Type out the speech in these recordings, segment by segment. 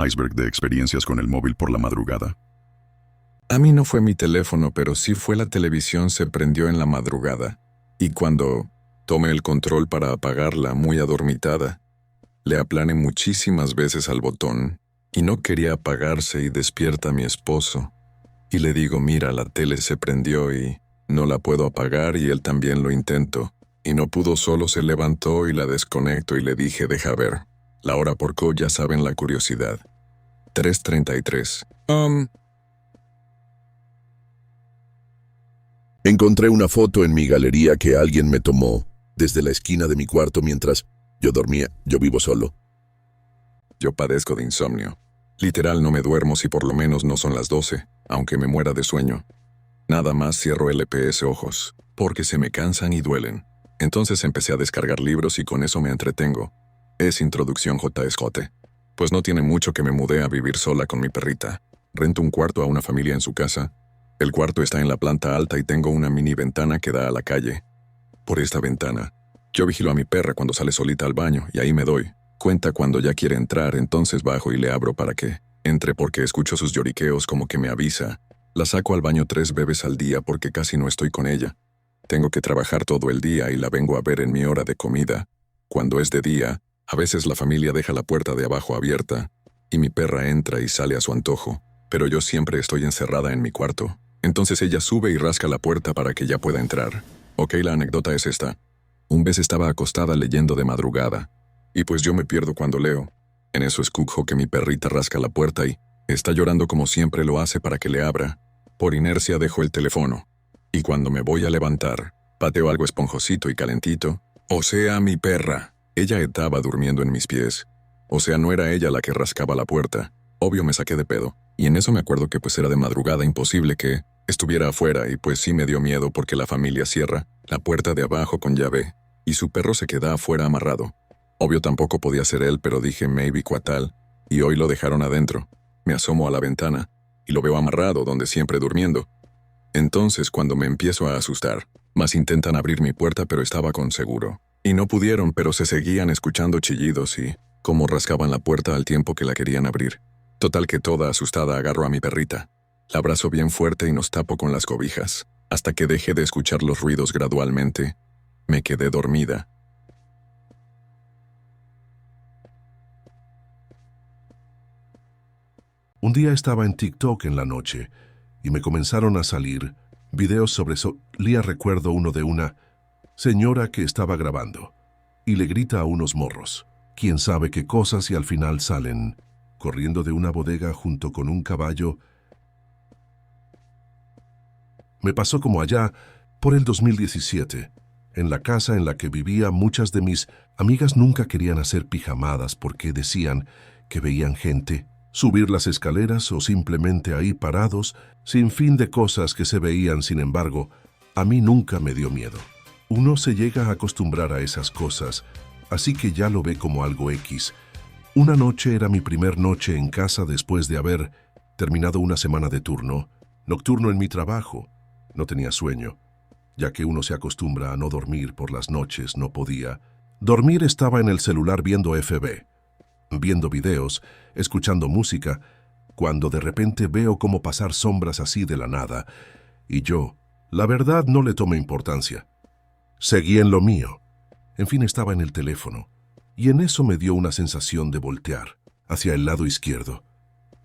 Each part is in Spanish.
iceberg de experiencias con el móvil por la madrugada. A mí no fue mi teléfono, pero sí fue la televisión se prendió en la madrugada. Y cuando tomé el control para apagarla muy adormitada, le aplané muchísimas veces al botón y no quería apagarse y despierta a mi esposo. Y le digo, mira, la tele se prendió y no la puedo apagar y él también lo intentó. Y no pudo, solo se levantó y la desconecto y le dije, deja ver. La hora porcó, ya saben la curiosidad. 3:33. Encontré una foto en mi galería que alguien me tomó desde la esquina de mi cuarto mientras yo dormía. Yo vivo solo. Yo padezco de insomnio. Literal, no me duermo si por lo menos no son las 12, aunque me muera de sueño. Nada más cierro LPS ojos, porque se me cansan y duelen. Entonces empecé a descargar libros y con eso me entretengo. Es Introducción JSJ. Pues no tiene mucho que me mudé a vivir sola con mi perrita. Rento un cuarto a una familia en su casa. El cuarto está en la planta alta y tengo una mini ventana que da a la calle. Por esta ventana, yo vigilo a mi perra cuando sale solita al baño y ahí me doy cuenta cuando ya quiere entrar, entonces bajo y le abro para que entre porque escucho sus lloriqueos como que me avisa. La saco al baño 3 veces al día porque casi no estoy con ella. Tengo que trabajar todo el día y la vengo a ver en mi hora de comida. Cuando es de día, a veces la familia deja la puerta de abajo abierta y mi perra entra y sale a su antojo, pero yo siempre estoy encerrada en mi cuarto. Entonces ella sube y rasca la puerta para que ya pueda entrar. Ok, la anécdota es esta. Un vez estaba acostada leyendo de madrugada, y pues yo me pierdo cuando leo. En eso escucho que mi perrita rasca la puerta y está llorando como siempre lo hace para que le abra. Por inercia dejo el teléfono, y cuando me voy a levantar, pateo algo esponjosito y calentito. O sea, mi perra. Ella estaba durmiendo en mis pies. O sea, no era ella la que rascaba la puerta. Obvio me saqué de pedo. Y en eso me acuerdo que pues era de madrugada, imposible que estuviera afuera y pues sí me dio miedo porque la familia cierra la puerta de abajo con llave y su perro se queda afuera amarrado. Obvio tampoco podía ser él, pero dije maybe cuatal y hoy lo dejaron adentro. Me asomo a la ventana y lo veo amarrado donde siempre durmiendo. Entonces cuando me empiezo a asustar, más intentan abrir mi puerta pero estaba con seguro. Y no pudieron, pero se seguían escuchando chillidos y cómo rascaban la puerta al tiempo que la querían abrir. Total que toda asustada agarro a mi perrita. La abrazo bien fuerte y nos tapo con las cobijas. Hasta que dejé de escuchar los ruidos gradualmente, me quedé dormida. Un día estaba en TikTok en la noche y me comenzaron a salir videos sobre solía recuerdo uno de una señora que estaba grabando y le grita a unos morros, quién sabe qué cosas y al final salen corriendo de una bodega junto con un caballo. Me pasó como allá por el 2017. En la casa en la que vivía, muchas de mis amigas nunca querían hacer pijamadas porque decían que veían gente subir las escaleras o simplemente ahí parados, sin fin de cosas que se veían. Sin embargo, a mí nunca me dio miedo. Uno se llega a acostumbrar a esas cosas, así que ya lo ve como algo X. Una noche era mi primer noche en casa después de haber terminado una semana de turno nocturno en mi trabajo. No tenía sueño, ya que uno se acostumbra a no dormir por las noches, no podía. Dormir, estaba en el celular viendo FB, viendo videos, escuchando música, cuando de repente veo cómo pasar sombras así de la nada, y yo, la verdad, no le tomé importancia. Seguí en lo mío. En fin, estaba en el teléfono. Y en eso me dio una sensación de voltear hacia el lado izquierdo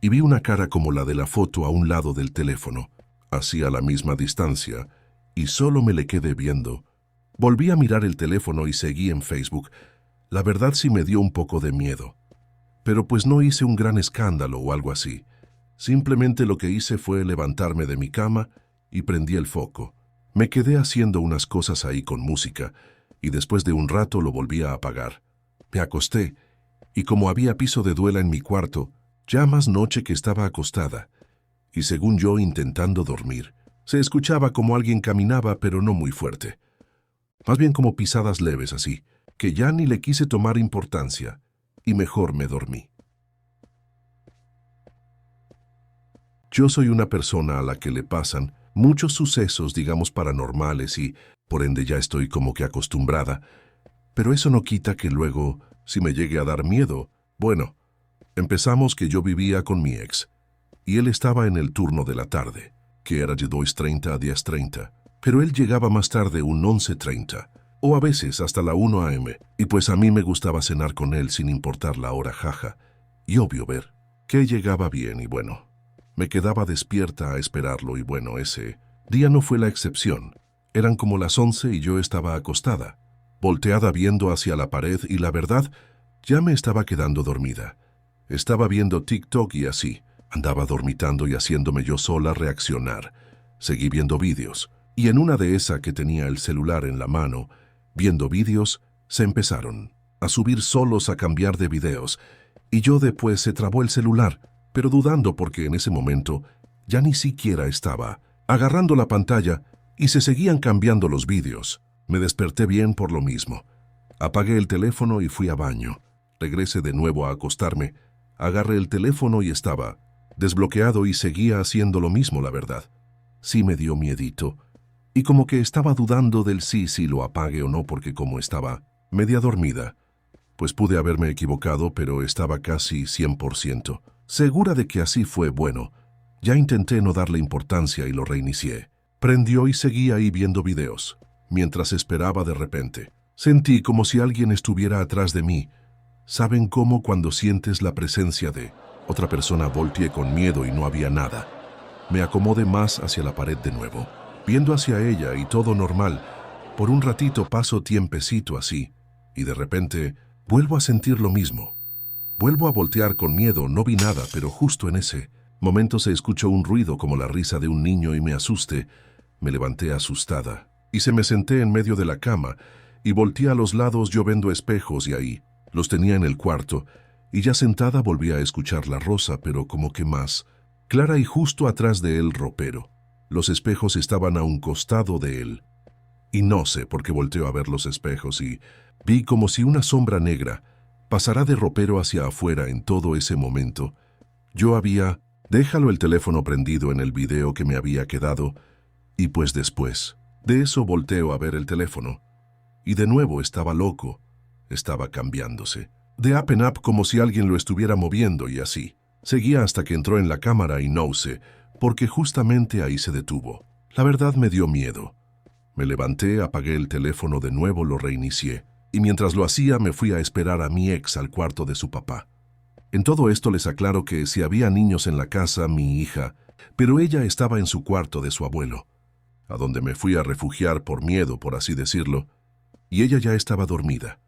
y vi una cara como la de la foto a un lado del teléfono, así a la misma distancia, y solo me le quedé viendo. Volví a mirar el teléfono y seguí en Facebook. La verdad sí me dio un poco de miedo, pero pues no hice un gran escándalo o algo así. Simplemente lo que hice fue levantarme de mi cama y prendí el foco. Me quedé haciendo unas cosas ahí con música y después de un rato lo volví a apagar. Me acosté, y como había piso de duela en mi cuarto, ya más noche que estaba acostada, y según yo intentando dormir, se escuchaba como alguien caminaba, pero no muy fuerte. Más bien como pisadas leves así, que ya ni le quise tomar importancia, y mejor me dormí. Yo soy una persona a la que le pasan muchos sucesos, digamos, paranormales y, por ende, ya estoy como que acostumbrada. Pero eso no quita que luego, si me llegue a dar miedo, bueno, Empezamos que yo vivía con mi ex, y él estaba en el turno de la tarde, que era de 2:30 a 10:30, pero él llegaba más tarde un 11:30, o a veces hasta la 1 a.m., y pues a mí me gustaba cenar con él sin importar la hora, jaja, y obvio ver que llegaba bien y bueno. Me quedaba despierta a esperarlo y bueno, ese día no fue la excepción. Eran como las 11 y yo estaba acostada, volteada viendo hacia la pared y la verdad, ya me estaba quedando dormida. Estaba viendo TikTok y así, andaba dormitando y haciéndome yo sola reaccionar. Seguí viendo vídeos, y en una de esas que tenía el celular en la mano, viendo vídeos, se empezaron a subir solos a cambiar de videos, y yo después se trabó el celular, pero dudando porque en ese momento ya ni siquiera estaba agarrando la pantalla y se seguían cambiando los vídeos. Me desperté bien por lo mismo. Apagué el teléfono y fui a baño. Regresé de nuevo a acostarme. Agarré el teléfono y estaba desbloqueado y seguía haciendo lo mismo, la verdad. Sí me dio miedito. Y como que estaba dudando del si lo apague o no porque como estaba media dormida, pues pude haberme equivocado, pero estaba casi 100% segura de que así fue. Bueno, ya intenté no darle importancia y lo reinicié. Prendió y seguía ahí viendo videos. Mientras esperaba, de repente sentí como si alguien estuviera atrás de mí. ¿Saben cómo cuando sientes la presencia de otra persona? Volteé con miedo y no había nada. Me acomodé más hacia la pared de nuevo, viendo hacia ella y todo normal. Por un ratito paso tiempecito así, y de repente vuelvo a sentir lo mismo. Vuelvo a voltear con miedo, no vi nada, pero justo en ese momento se escuchó un ruido como la risa de un niño y me asusté. Me levanté asustada y me senté en medio de la cama y volteé a los lados yo viendo espejos y ahí los tenía en el cuarto y ya sentada volví a escuchar la rosa, pero como que más clara y justo atrás de él ropero. Los espejos estaban a un costado de él y no sé por qué volteo a ver los espejos y vi como si una sombra negra pasará de ropero hacia afuera. En todo ese momento yo había dejado el teléfono prendido en el video que me había quedado y pues después de eso volteo a ver el teléfono y de nuevo estaba loco, estaba cambiándose de app en app como si alguien lo estuviera moviendo y así. Seguía hasta que entró en la cámara y no sé, porque justamente ahí se detuvo. La verdad me dio miedo. Me levanté, apagué el teléfono de nuevo, lo reinicié y mientras lo hacía me fui a esperar a mi ex al cuarto de su papá. En todo esto les aclaro que si había niños en la casa, mi hija, pero ella estaba en su cuarto de su abuelo, a donde me fui a refugiar por miedo, por así decirlo, y ella ya estaba dormida.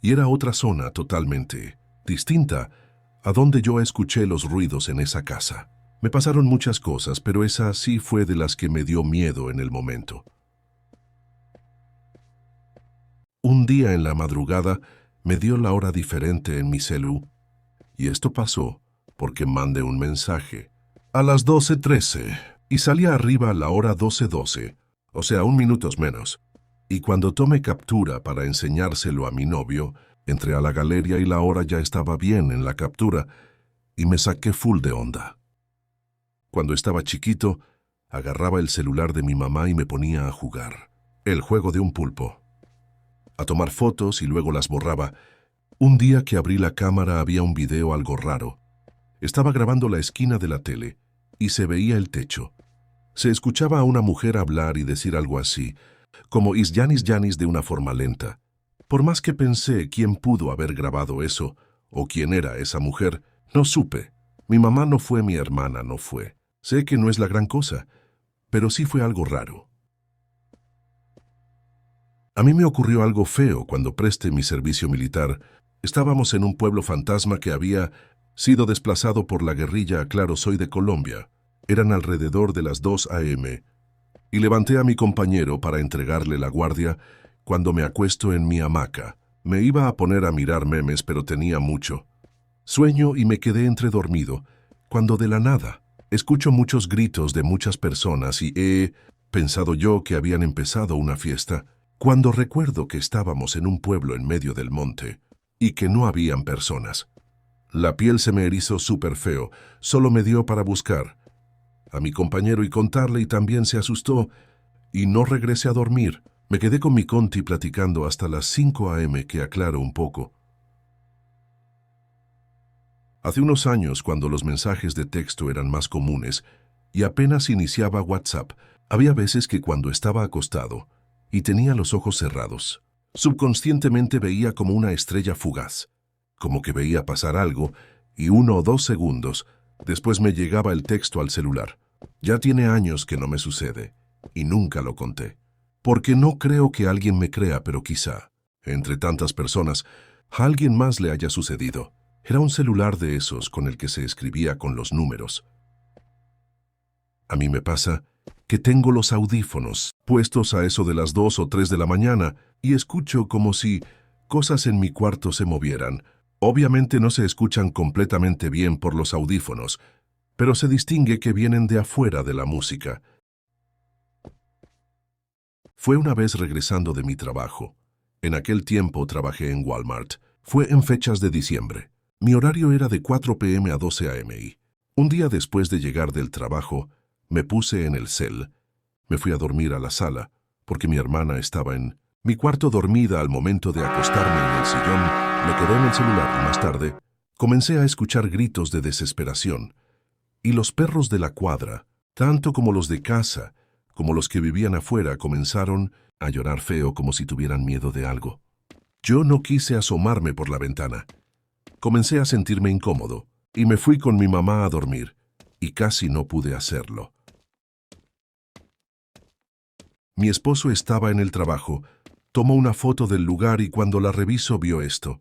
Y era otra zona totalmente distinta a donde yo escuché los ruidos en esa casa. Me pasaron muchas cosas, pero esa sí fue de las que me dio miedo en el momento. Un día en la madrugada me dio la hora diferente en mi celu, y esto pasó porque mandé un mensaje a las 12:13 y salía arriba a la hora 12:12, o sea, 1 minuto menos. Y cuando tomé captura para enseñárselo a mi novio, entré a la galería y la hora ya estaba bien en la captura y me saqué full de onda. Cuando estaba chiquito, agarraba el celular de mi mamá y me ponía a jugar el juego de un pulpo, a tomar fotos y luego las borraba. Un día que abrí la cámara había un video algo raro. Estaba grabando la esquina de la tele y se veía el techo. Se escuchaba a una mujer hablar y decir algo así, como is Yanis de una forma lenta. Por más que pensé quién pudo haber grabado eso o quién era esa mujer, no supe. Mi mamá no fue, mi hermana no fue. Sé que no es la gran cosa, pero sí fue algo raro. A mí me ocurrió algo feo cuando presté mi servicio militar. Estábamos en un pueblo fantasma que había sido desplazado por la guerrilla. Claro, soy de Colombia. Eran alrededor de las 2 a.m. y levanté a mi compañero para entregarle la guardia. Cuando me acuesto en mi hamaca, me iba a poner a mirar memes, pero tenía mucho sueño y me quedé entredormido, cuando de la nada escucho muchos gritos de muchas personas y he pensado yo que habían empezado una fiesta, cuando recuerdo que estábamos en un pueblo en medio del monte y que no habían personas. La piel se me erizó súper feo, solo me dio para buscar a mi compañero y contarle, y también se asustó y no regresé a dormir. Me quedé con mi conti platicando hasta las 5 a.m. que aclaro un poco. Hace unos años, cuando los mensajes de texto eran más comunes y apenas iniciaba WhatsApp, había veces que cuando estaba acostado y tenía los ojos cerrados, subconscientemente veía como una estrella fugaz, como que veía pasar algo y 1 o 2 segundos después me llegaba el texto al celular. Ya tiene años que no me sucede y nunca lo conté, porque no creo que alguien me crea, pero quizá, entre tantas personas, a alguien más le haya sucedido. Era un celular de esos con el que se escribía con los números. A mí me pasa que tengo los audífonos puestos a eso de las 2 o 3 de la mañana y escucho como si cosas en mi cuarto se movieran. Obviamente no se escuchan completamente bien por los audífonos, pero se distingue que vienen de afuera de la música. Fue una vez regresando de mi trabajo. En aquel tiempo trabajé en Walmart. Fue en fechas de diciembre. Mi horario era de 4 p.m. a 12 a.m. y un día después de llegar del trabajo, me puse en el cel. Me fui a dormir a la sala, porque mi hermana estaba en mi cuarto dormida. Al momento de acostarme en el sillón, me quedé en el celular y más tarde comencé a escuchar gritos de desesperación. Y los perros de la cuadra, tanto como los de casa, como los que vivían afuera, comenzaron a llorar feo como si tuvieran miedo de algo. Yo no quise asomarme por la ventana. Comencé a sentirme incómodo y me fui con mi mamá a dormir, y casi no pude hacerlo. Mi esposo estaba en el trabajo, tomó una foto del lugar y cuando la revisó vio esto.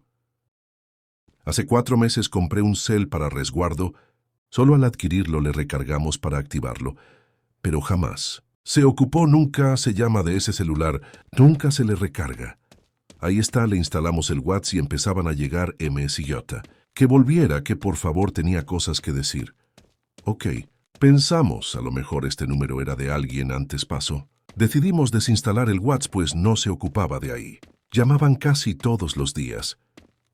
Hace 4 meses compré un cel para resguardo, solo al adquirirlo le recargamos para activarlo, pero jamás se ocupó, nunca se llama de ese celular, nunca se le recarga. Ahí está, le instalamos el WhatsApp y empezaban a llegar MS y J. Que volviera, que por favor tenía cosas que decir. Ok, pensamos, a lo mejor este número era de alguien antes pasó. Decidimos desinstalar el WhatsApp pues no se ocupaba de ahí. Llamaban casi todos los días.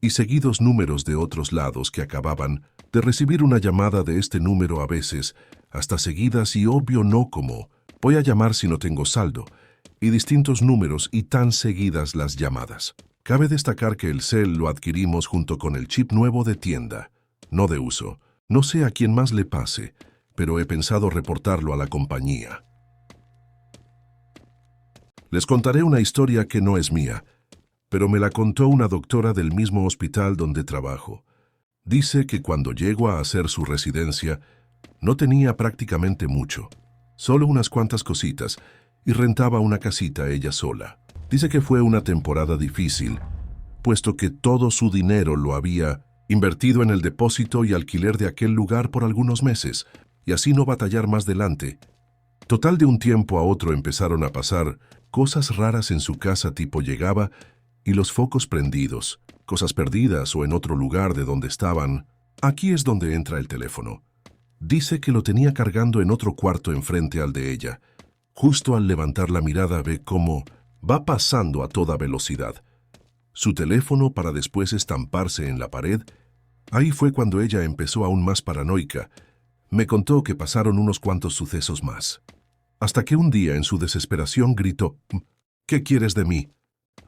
Y seguidos números de otros lados que acababan de recibir una llamada de este número a veces, hasta seguidas y obvio no como, voy a llamar si no tengo saldo, y distintos números y tan seguidas las llamadas. Cabe destacar que el cel lo adquirimos junto con el chip nuevo de tienda, no de uso. No sé a quién más le pase, pero he pensado reportarlo a la compañía. Les contaré una historia que no es mía, pero me la contó una doctora del mismo hospital donde trabajo. Dice que cuando llegó a hacer su residencia, no tenía prácticamente mucho, solo unas cuantas cositas, y rentaba una casita ella sola. Dice que fue una temporada difícil, puesto que todo su dinero lo había invertido en el depósito y alquiler de aquel lugar por algunos meses, y así no batallar más adelante. Total, de un tiempo a otro empezaron a pasar cosas raras en su casa, tipo llegaba y los focos prendidos, cosas perdidas o en otro lugar de donde estaban. Aquí es donde entra el teléfono. Dice que lo tenía cargando en otro cuarto enfrente al de ella. Justo al levantar la mirada ve cómo va pasando a toda velocidad su teléfono para después estamparse en la pared. Ahí fue cuando ella empezó aún más paranoica. Me contó que pasaron unos cuantos sucesos más. Hasta que un día en su desesperación gritó, ¿qué quieres de mí?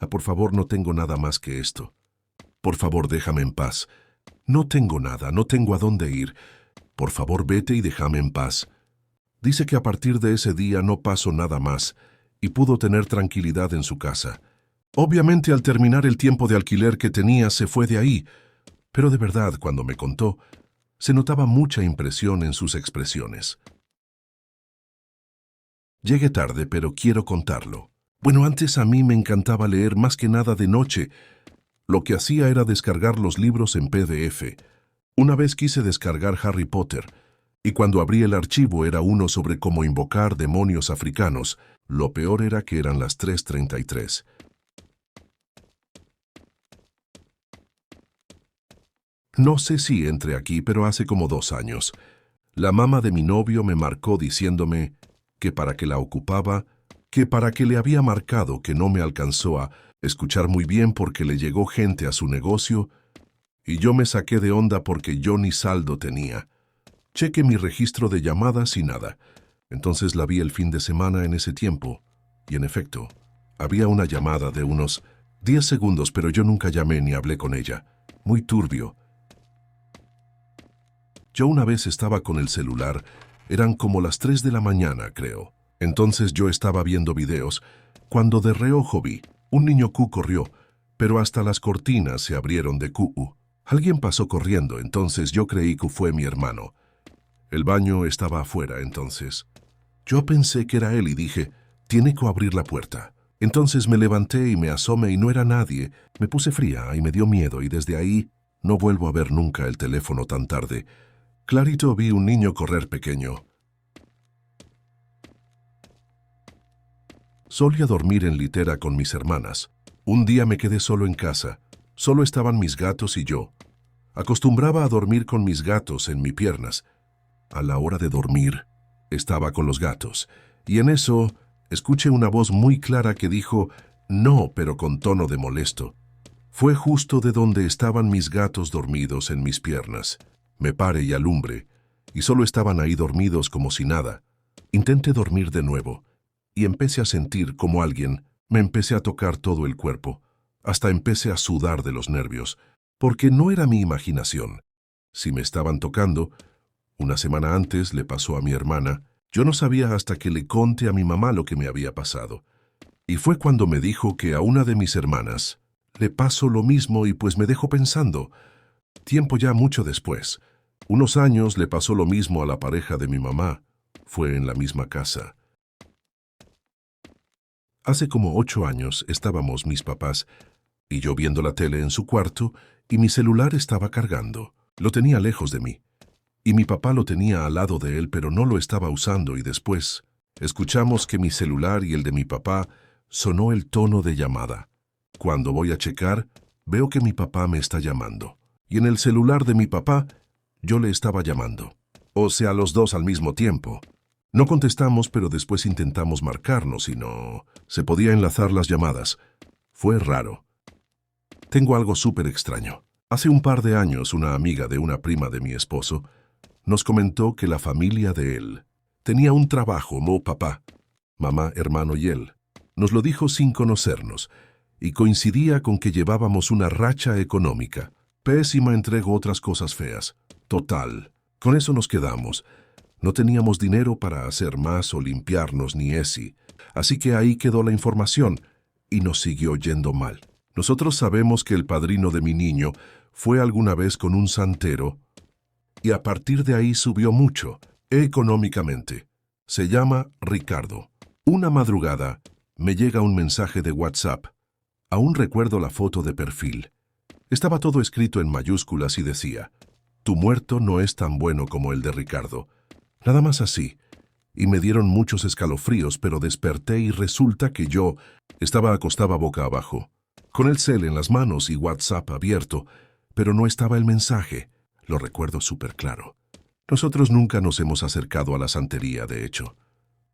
Por favor, no tengo nada más que esto. Por favor, déjame en paz. No tengo nada, no tengo a dónde ir. Por favor, vete y déjame en paz. Dice que a partir de ese día no pasó nada más y pudo tener tranquilidad en su casa. Obviamente, al terminar el tiempo de alquiler que tenía, se fue de ahí, pero de verdad, cuando me contó, se notaba mucha impresión en sus expresiones. Llegué tarde, pero quiero contarlo. Bueno, antes a mí me encantaba leer más que nada de noche. Lo que hacía era descargar los libros en PDF. Una vez quise descargar Harry Potter, y cuando abrí el archivo era uno sobre cómo invocar demonios africanos. Lo peor era que eran las 3:33. No sé si entré aquí, pero hace como 2 años. La mamá de mi novio me marcó diciéndome que para qué la ocupaba, que para qué le había marcado, que no me alcanzó a escuchar muy bien porque le llegó gente a su negocio, y yo me saqué de onda porque yo ni saldo tenía. Chequé mi registro de llamadas y nada. Entonces la vi el fin de semana en ese tiempo, y en efecto, había una llamada de unos 10 segundos, pero yo nunca llamé ni hablé con ella. Muy turbio. Yo una vez estaba con el celular, eran como las 3 de la mañana, creo. Entonces yo estaba viendo videos, cuando de reojo vi, un niño Q corrió, pero hasta las cortinas se abrieron de Q. Alguien pasó corriendo, entonces yo creí que fue mi hermano. El baño estaba afuera, entonces. Yo pensé que era él y dije, tiene que abrir la puerta. Entonces me levanté y me asomé y no era nadie. Me puse fría y me dio miedo y desde ahí no vuelvo a ver nunca el teléfono tan tarde. Clarito vi un niño correr pequeño. Solía dormir en litera con mis hermanas. Un día me quedé solo en casa. Solo estaban mis gatos y yo. Acostumbraba a dormir con mis gatos en mis piernas. A la hora de dormir, estaba con los gatos. Y en eso, escuché una voz muy clara que dijo, no, pero con tono de molesto. Fue justo de donde estaban mis gatos dormidos en mis piernas. Me paré y alumbré, y solo estaban ahí dormidos como si nada. Intenté dormir de nuevo, y empecé a sentir como alguien, me empecé a tocar todo el cuerpo, hasta empecé a sudar de los nervios, porque no era mi imaginación. Si me estaban tocando, una semana antes le pasó a mi hermana, yo no sabía hasta que le conté a mi mamá lo que me había pasado. Y fue cuando me dijo que a una de mis hermanas le pasó lo mismo y pues me dejó pensando. Tiempo ya mucho después, unos años le pasó lo mismo a la pareja de mi mamá. Fue en la misma casa. Hace como 8 años estábamos mis papás y yo viendo la tele en su cuarto y mi celular estaba cargando. Lo tenía lejos de mí. Y mi papá lo tenía al lado de él, pero no lo estaba usando y después escuchamos que mi celular y el de mi papá sonó el tono de llamada. Cuando voy a checar, veo que mi papá me está llamando. Y en el celular de mi papá, yo le estaba llamando. O sea, los dos al mismo tiempo. No contestamos, pero después intentamos marcarnos y no se podía enlazar las llamadas. Fue raro. Tengo algo súper extraño. Hace un par de años, una amiga de una prima de mi esposo nos comentó que la familia de él tenía un trabajo, no papá, mamá, hermano y él. Nos lo dijo sin conocernos y coincidía con que llevábamos una racha económica. Pésima entre otras cosas feas. Total. Con eso nos quedamos. No teníamos dinero para hacer más o limpiarnos ni esi. Así que ahí quedó la información y nos siguió yendo mal. Nosotros sabemos que el padrino de mi niño fue alguna vez con un santero y a partir de ahí subió mucho, económicamente. Se llama Ricardo. Una madrugada me llega un mensaje de WhatsApp. Aún recuerdo la foto de perfil. Estaba todo escrito en mayúsculas y decía, tu muerto no es tan bueno como el de Ricardo. Nada más así. Y me dieron muchos escalofríos, pero desperté y resulta que yo estaba acostada boca abajo, con el cel en las manos y WhatsApp abierto, pero no estaba el mensaje. Lo recuerdo súper claro. Nosotros nunca nos hemos acercado a la santería, de hecho.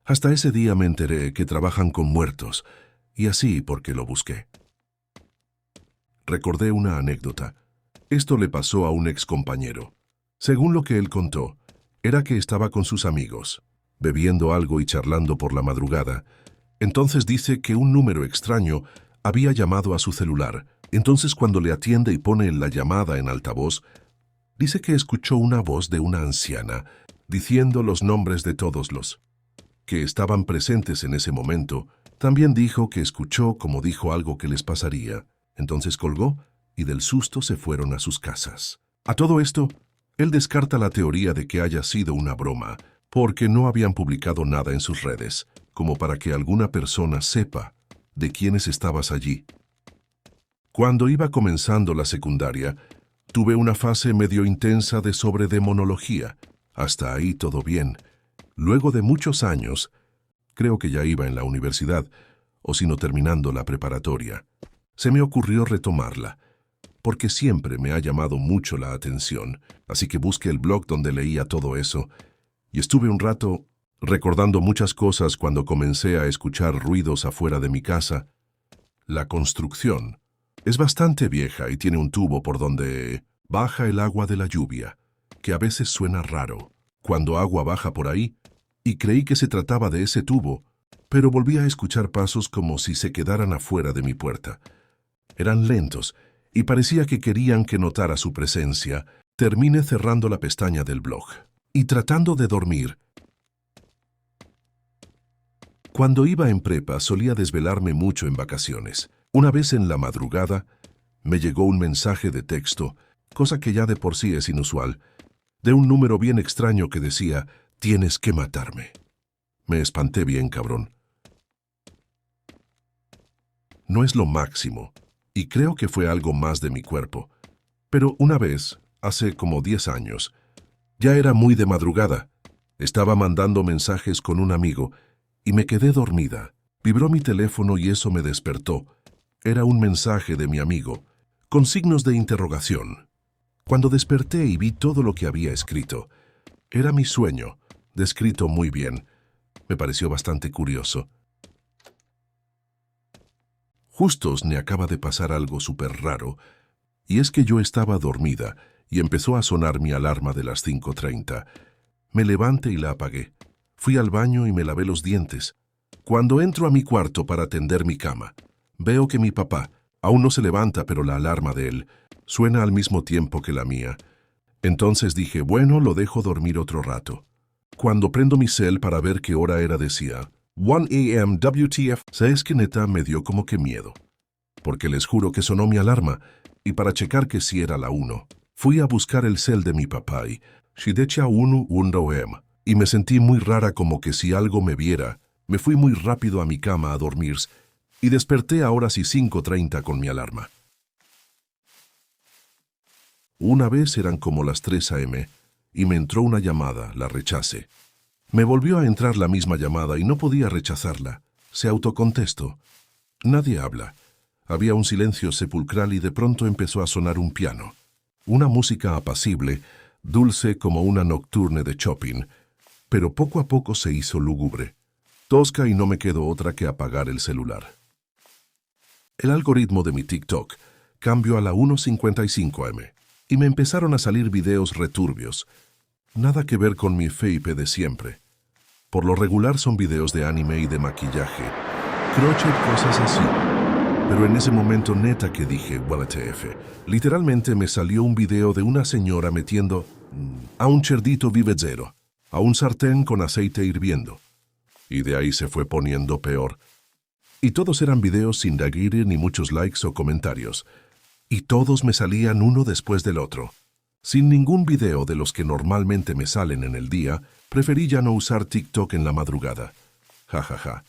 Hasta ese día me enteré que trabajan con muertos, y así porque lo busqué. Recordé una anécdota. Esto le pasó a un excompañero. Según lo que él contó, era que estaba con sus amigos, bebiendo algo y charlando por la madrugada. Entonces dice que un número extraño había llamado a su celular. Entonces cuando le atiende y pone la llamada en altavoz, dice que escuchó una voz de una anciana diciendo los nombres de todos los que estaban presentes en ese momento. También dijo que escuchó como dijo algo que les pasaría. Entonces colgó y del susto se fueron a sus casas. A todo esto, él descarta la teoría de que haya sido una broma, porque no habían publicado nada en sus redes, como para que alguna persona sepa de quiénes estabas allí. Cuando iba comenzando la secundaria, tuve una fase medio intensa de sobredemonología. Hasta ahí todo bien. Luego de muchos años, creo que ya iba en la universidad, o si no terminando la preparatoria, se me ocurrió retomarla, porque siempre me ha llamado mucho la atención, así que busqué el blog donde leía todo eso, y estuve un rato recordando muchas cosas cuando comencé a escuchar ruidos afuera de mi casa. La construcción es bastante vieja y tiene un tubo por donde baja el agua de la lluvia, que a veces suena raro, cuando agua baja por ahí, y creí que se trataba de ese tubo, pero volví a escuchar pasos como si se quedaran afuera de mi puerta. Eran lentos, y parecía que querían que notara su presencia, Terminé cerrando la pestaña del blog y tratando de dormir. Cuando iba en prepa solía desvelarme mucho en vacaciones. Una vez en la madrugada me llegó un mensaje de texto, cosa que ya de por sí es inusual, de un número bien extraño que decía, «Tienes que matarme». Me espanté bien, cabrón. No es lo máximo, y creo que fue algo más de mi cuerpo. Pero una vez, hace como 10 años, ya era muy de madrugada. Estaba mandando mensajes con un amigo y me quedé dormida. Vibró mi teléfono y eso me despertó. Era un mensaje de mi amigo, con signos de interrogación. Cuando desperté y vi todo lo que había escrito, era mi sueño, descrito muy bien. Me pareció bastante curioso. Justos me acaba de pasar algo súper raro, y es que yo estaba dormida y empezó a sonar mi alarma de las 5:30. Me levanté y la apagué. Fui al baño y me lavé los dientes. Cuando entro a mi cuarto para tender mi cama, veo que mi papá aún no se levanta, pero la alarma de él suena al mismo tiempo que la mía. Entonces dije, bueno, lo dejo dormir otro rato. Cuando prendo mi cel para ver qué hora era, decía 1 a.m. WTF. ¿Sabes qué, neta? Me dio como que miedo. Porque les juro que sonó mi alarma, y para checar que sí era la 1, fui a buscar el cel de mi papá y Shidecha 1 a.m. Y me sentí muy rara, como que si algo me viera. Me fui muy rápido a mi cama a dormir y desperté a horas y 5:30 con mi alarma. Una vez eran como las 3 a.m. y me entró una llamada, la rechacé. Me volvió a entrar la misma llamada y no podía rechazarla. Se autocontestó. Nadie habla. Había un silencio sepulcral y de pronto empezó a sonar un piano. Una música apacible, dulce como una nocturne de Chopin, pero poco a poco se hizo lúgubre, tosca, y no me quedó otra que apagar el celular. El algoritmo de mi TikTok cambió a la 1:55 a.m. y me empezaron a salir videos returbios. Nada que ver con mi FYP de siempre. Por lo regular son videos de anime y de maquillaje, crochet, cosas así. Pero en ese momento neta que dije, WTF. Literalmente me salió un video de una señora metiendo a un cerdito vivezzero a un sartén con aceite hirviendo. Y de ahí se fue poniendo peor. Y todos eran videos sin dagiri ni muchos likes o comentarios. Y todos me salían uno después del otro. Sin ningún video de los que normalmente me salen en el día, preferí ya no usar TikTok en la madrugada. Ja, ja, ja.